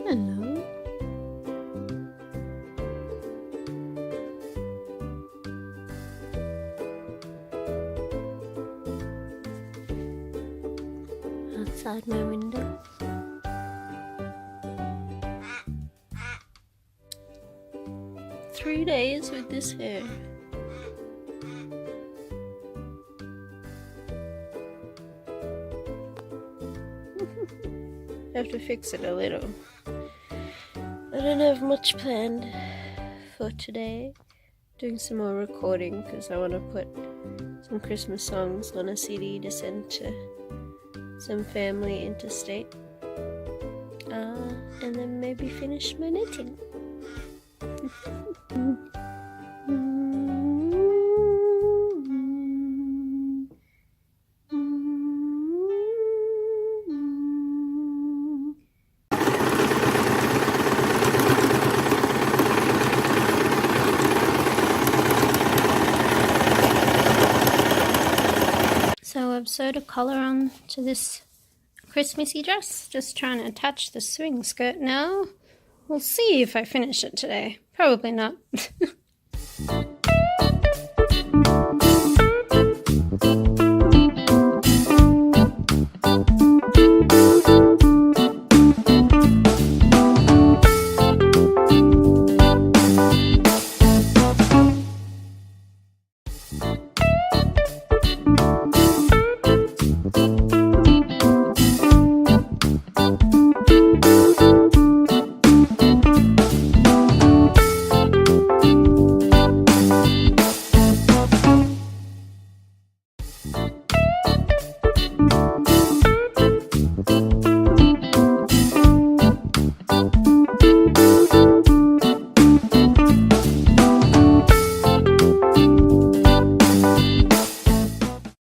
Hello. Outside my window. Three days with this hair. I have to fix it a little. I don't have much planned for today. Doing some more recording because I want to put some Christmas songs on a CD to send to some family interstate. And then maybe finish my knitting. So I've sewed a collar on to this Christmassy dress, just trying to attach the swing skirt now. We'll see if I finish it today. Probably not.